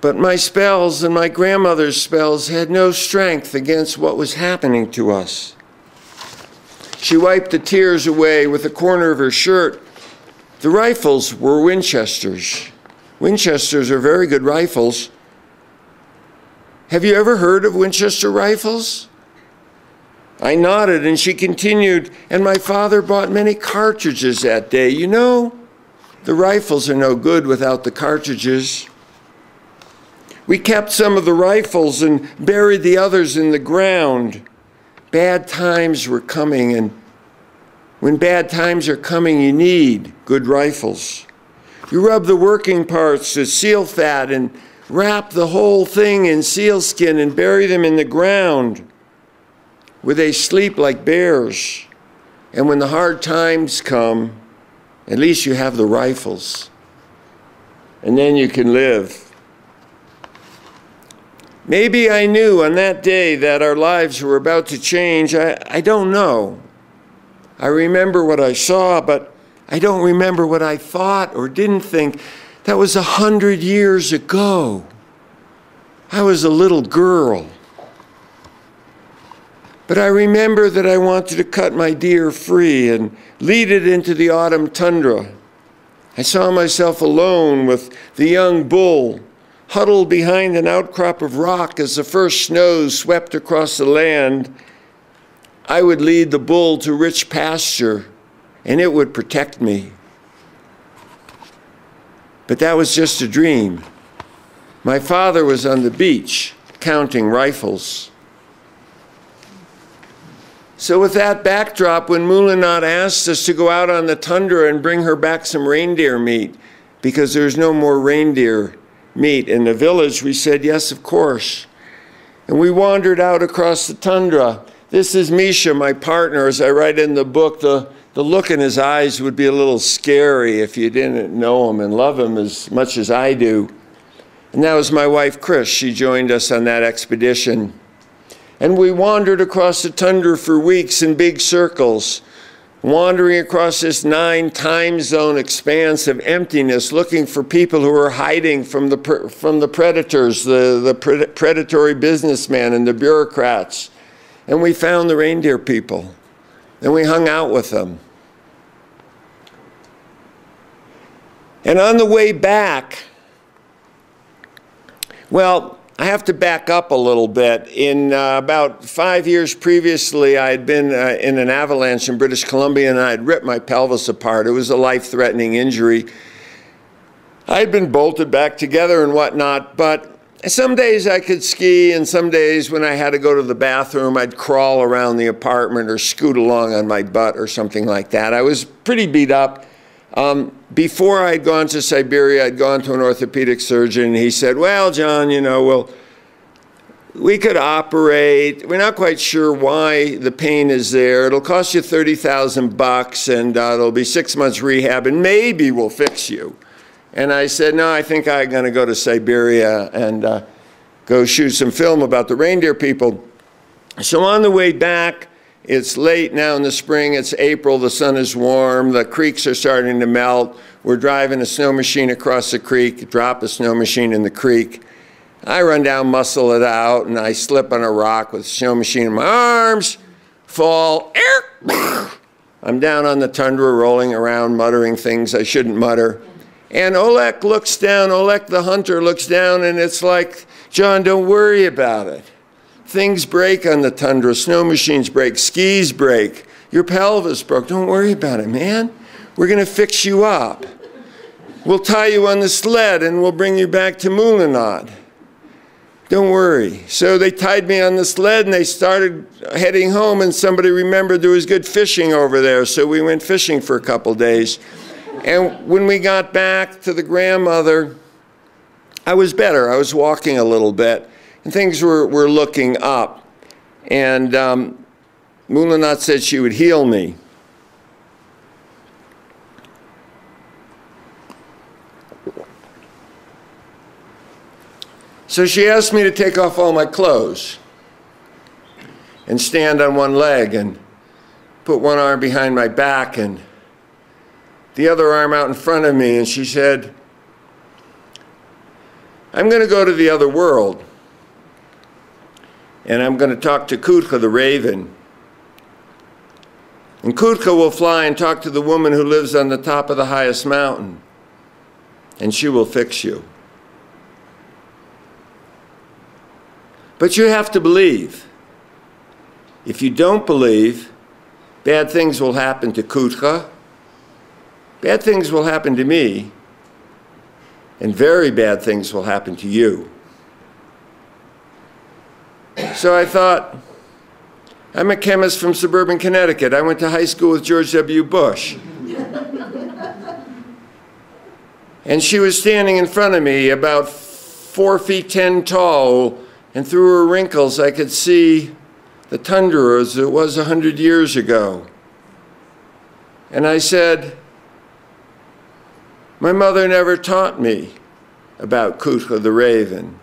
But my spells and my grandmother's spells had no strength against what was happening to us. She wiped the tears away with the corner of her shirt. The rifles were Winchesters. Winchesters are very good rifles. Have you ever heard of Winchester rifles? I nodded, and she continued, and my father bought many cartridges that day. You know, the rifles are no good without the cartridges. We kept some of the rifles and buried the others in the ground. Bad times were coming, and when bad times are coming, you need good rifles. You rub the working parts with seal fat and wrap the whole thing in sealskin and bury them in the ground where they sleep like bears. And when the hard times come, at least you have the rifles. And then you can live. Maybe I knew on that day that our lives were about to change. I don't know. I remember what I saw, but I don't remember what I thought or didn't think. That was 100 years ago. I was a little girl. But I remember that I wanted to cut my deer free and lead it into the autumn tundra. I saw myself alone with the young bull, huddled behind an outcrop of rock as the first snows swept across the land. I would lead the bull to rich pasture, and it would protect me. But that was just a dream. My father was on the beach, counting rifles. So with that backdrop, when Moolynaut asked us to go out on the tundra and bring her back some reindeer meat, because there's no more reindeer meat in the village, we said, yes, of course. And we wandered out across the tundra. This is Misha, my partner. As I write in the book, the look in his eyes would be a little scary if you didn't know him and love him as much as I do. And that was my wife, Chris. She joined us on that expedition. And we wandered across the tundra for weeks in big circles, wandering across this 9 time zone expanse of emptiness, looking for people who were hiding from the predators, the predatory businessmen and the bureaucrats. And we found the reindeer people, and we hung out with them. And on the way back, well, I have to back up a little bit. In about 5 years previously, I had been in an avalanche in British Columbia, and I had ripped my pelvis apart. It was a life-threatening injury. I had been bolted back together and whatnot, but some days I could ski, and some days when I had to go to the bathroom, I'd crawl around the apartment or scoot along on my butt or something like that. I was pretty beat up. Before I'd gone to Siberia, I'd gone to an orthopedic surgeon, and he said, well, John, you know, well, we could operate. We're not quite sure why the pain is there. It'll cost you $30,000, and it'll be 6 months rehab, and maybe we'll fix you. And I said, no, I think I'm going to go to Siberia and go shoot some film about the reindeer people. So on the way back, it's late now in the spring, it's April, the sun is warm, the creeks are starting to melt. We're driving a snow machine across the creek, drop a snow machine in the creek. I run down, muscle it out, and I slip on a rock with the snow machine in my arms, fall, I'm down on the tundra rolling around, muttering things I shouldn't mutter. And Oleg looks down, Oleg the hunter looks down, and it's like, John, don't worry about it. Things break on the tundra, snow machines break, skis break, your pelvis broke. Don't worry about it, man. We're going to fix you up. We'll tie you on the sled and we'll bring you back to Moolynaut. Don't worry. So they tied me on the sled and they started heading home, and somebody remembered there was good fishing over there, so we went fishing for a couple days. And when we got back to the grandmother, I was better. I was walking a little bit. And things were looking up. And Moolynaut said she would heal me. So she asked me to take off all my clothes and stand on one leg and put one arm behind my back and the other arm out in front of me. And she said, I'm going to go to the other world, and I'm going to talk to Kutka the raven. And Kutka will fly and talk to the woman who lives on the top of the highest mountain, and she will fix you. But you have to believe. If you don't believe, bad things will happen to Kutka, bad things will happen to me, and very bad things will happen to you. So I thought, I'm a chemist from suburban Connecticut. I went to high school with George W. Bush. And she was standing in front of me, about 4 feet 10 tall, and through her wrinkles I could see the tundra as it was 100 years ago. And I said, my mother never taught me about Kutka the raven,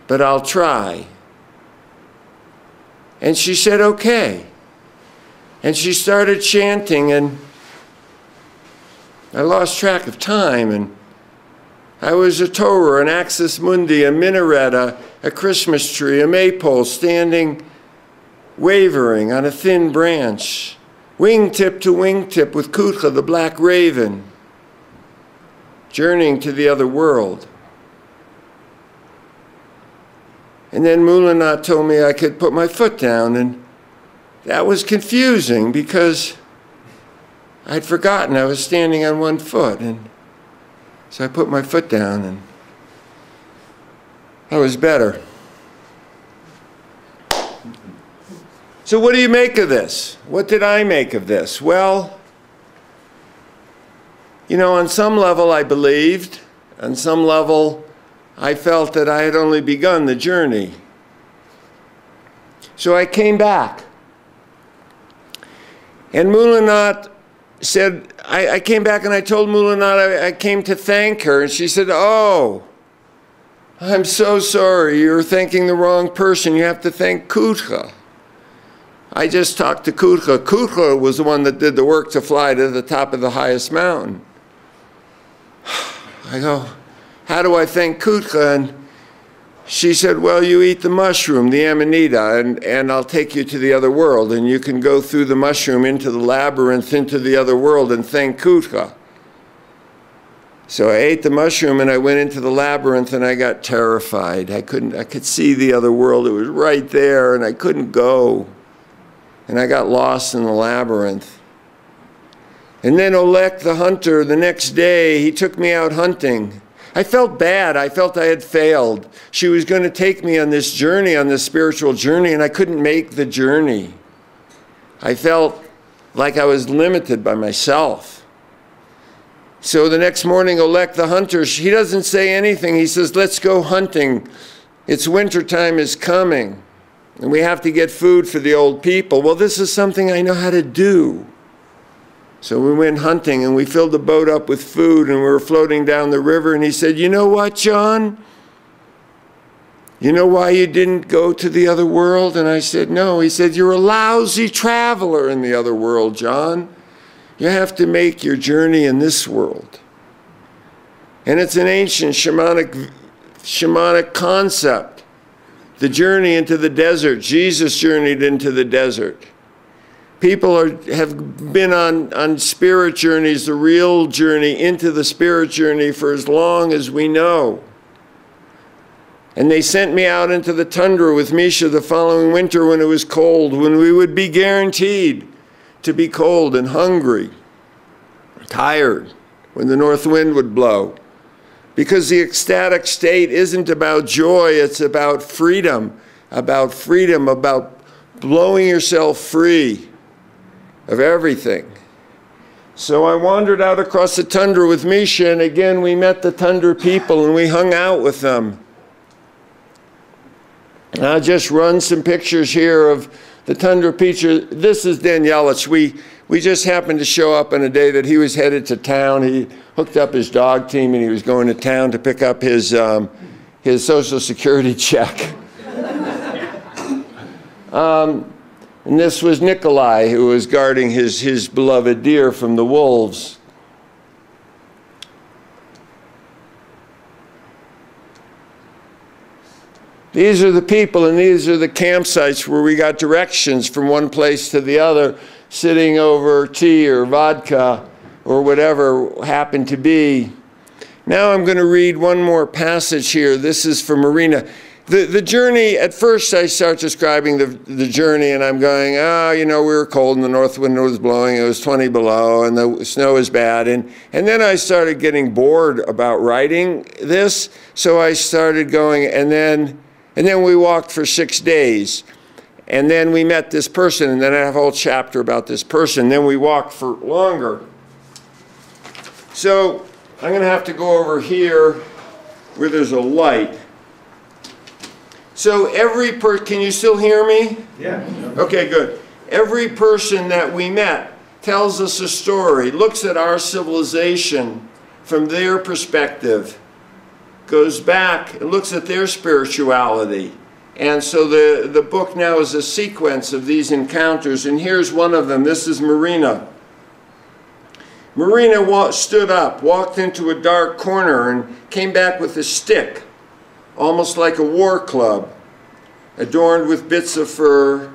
but I'll try. And she said, okay. And she started chanting, and I lost track of time, and I was a Torah, an axis mundi, a minaret, a Christmas tree, a maypole standing, wavering on a thin branch, wingtip to wingtip with Kutka the black raven, journeying to the other world. And then Moolynaut told me I could put my foot down, and that was confusing because I'd forgotten I was standing on one foot. And so I put my foot down, and I was better. So what do you make of this? What did I make of this? Well, you know, on some level I believed, on some level I felt that I had only begun the journey. So I came back. And Moolynaut said, I came back and I told Moolynaut I came to thank her. And she said, oh, I'm so sorry. You're thanking the wrong person. You have to thank Kutka. I just talked to Kutka. Kutka was the one that did the work to fly to the top of the highest mountain. I go, how do I thank Kutka? And she said, well, you eat the mushroom, the amanita, and I'll take you to the other world. And you can go through the mushroom into the labyrinth, into the other world, and thank Kutka. So I ate the mushroom, and I went into the labyrinth, and I got terrified. I could see the other world. It was right there, and I couldn't go. And I got lost in the labyrinth. And then Olek the hunter, the next day, he took me out hunting. I felt bad. I felt I had failed. She was going to take me on this journey, on this spiritual journey, and I couldn't make the journey. I felt like I was limited by myself. So the next morning, Olek the hunter, he doesn't say anything. He says, let's go hunting. It's wintertime is coming, and we have to get food for the old people. Well, this is something I know how to do. So we went hunting, and we filled the boat up with food, and we were floating down the river, and he said, you know what, John? You know why you didn't go to the other world? And I said, no. He said, you're a lousy traveler in the other world, John. You have to make your journey in this world. And it's an ancient shamanic concept. The journey into the desert. Jesus journeyed into the desert. People have been on spirit journeys, the real journey into the spirit journey for as long as we know. And they sent me out into the tundra with Misha the following winter when it was cold, when we would be guaranteed to be cold and hungry, tired, when the north wind would blow. Because the ecstatic state isn't about joy, it's about freedom, about blowing yourself free of everything. So I wandered out across the tundra with Misha, and again we met the tundra people and we hung out with them. And I'll just run some pictures here of the tundra people. This is Dan Yelich. We just happened to show up on a day that he was headed to town. He hooked up his dog team and he was going to town to pick up his Social Security check. And this was Nikolai, who was guarding his beloved deer from the wolves. These are the people, and these are the campsites where we got directions from one place to the other, sitting over tea or vodka or whatever happened to be. Now I'm going to read one more passage here. This is from Marina. The journey, at first I start describing the journey, and I'm going, oh, you know, we were cold and the north wind was blowing, it was 20 below, and the snow was bad. And then I started getting bored about writing this, so I started going, and then we walked for 6 days. And then we met this person, and then I have a whole chapter about this person. Then we walked for longer. So I'm going to have to go over here where there's a light. So every person, can you still hear me? Yeah. Okay, good. Every person that we met tells us a story, looks at our civilization from their perspective, goes back and looks at their spirituality. And so the book now is a sequence of these encounters, and here's one of them. This is Marina. Marina stood up, walked into a dark corner, and came back with a stick, almost like a war club, adorned with bits of fur,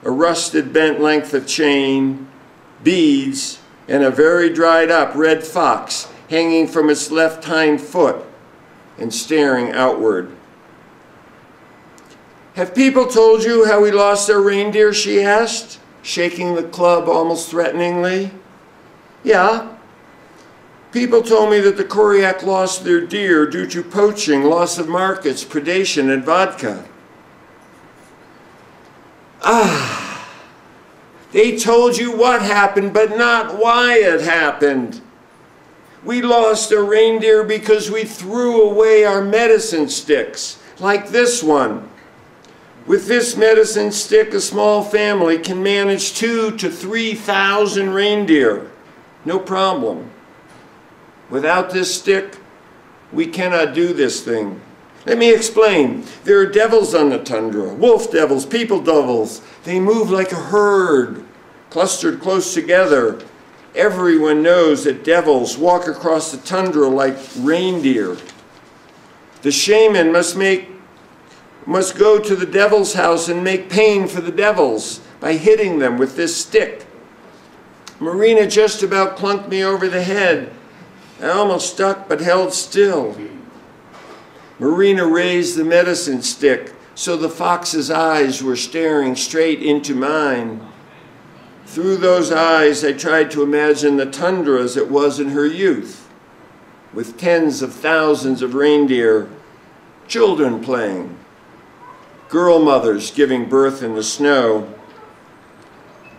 a rusted bent length of chain, beads, and a very dried up red fox hanging from its left hind foot and staring outward. Have people told you how we lost our reindeer, she asked, shaking the club almost threateningly. Yeah. People told me that the Koryak lost their deer due to poaching, loss of markets, predation, and vodka. Ah, they told you what happened, but not why it happened. We lost a reindeer because we threw away our medicine sticks, like this one. With this medicine stick, a small family can manage 2,000 to 3,000 reindeer. No problem. Without this stick, we cannot do this thing. Let me explain. There are devils on the tundra, wolf devils, people devils. They move like a herd, clustered close together. Everyone knows that devils walk across the tundra like reindeer. The shaman must go to the devil's house and make pain for the devils by hitting them with this stick. Marina just about clunked me over the head. I almost stuck but held still. Marina raised the medicine stick so the fox's eyes were staring straight into mine. Through those eyes, I tried to imagine the tundra as it was in her youth, with tens of thousands of reindeer, children playing, girl mothers giving birth in the snow.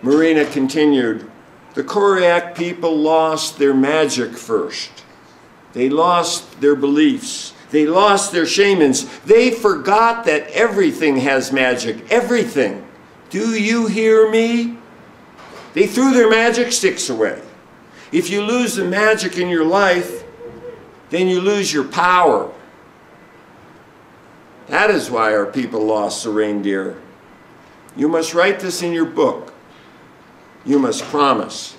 Marina continued, the Koryak people lost their magic first. They lost their beliefs. They lost their shamans. They forgot that everything has magic, everything. Do you hear me? They threw their magic sticks away. If you lose the magic in your life, then you lose your power. That is why our people lost the reindeer. You must write this in your book. You must promise.